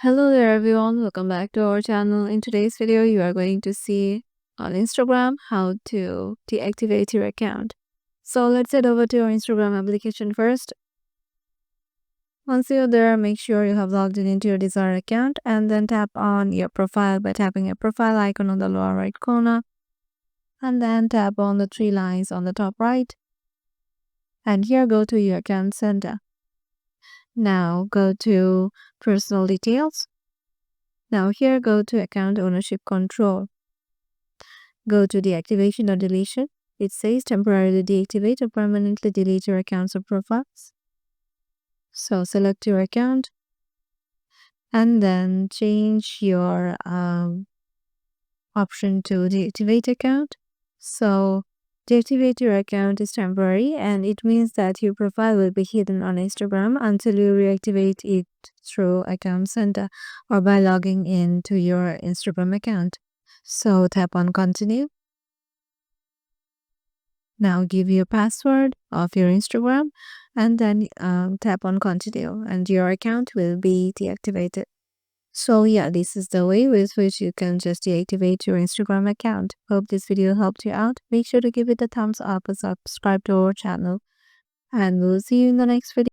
Hello there everyone, welcome back to our channel. In today's video, you are going to see on Instagram how to deactivate your account. So let's head over to your Instagram application first. Once you're there, make sure you have logged in into your desired account and then tap on your profile by tapping your profile icon on the lower right corner. And then tap on the three lines on the top right. And here go to your account center. Now go to personal details. Now here go to account ownership control. Go to deactivation or deletion. It says temporarily deactivate or permanently delete your accounts or profiles. So select your account and then change your option to deactivate account. So deactivate your account is temporary and it means that your profile will be hidden on Instagram until you reactivate it through account center or by logging in to your Instagram account. So tap on continue. Now give your password of your Instagram and then tap on continue and your account will be deactivated. So yeah, this is the way with which you can just deactivate your Instagram account. Hope this video helped you out. Make sure to give it a thumbs up and subscribe to our channel. And we'll see you in the next video.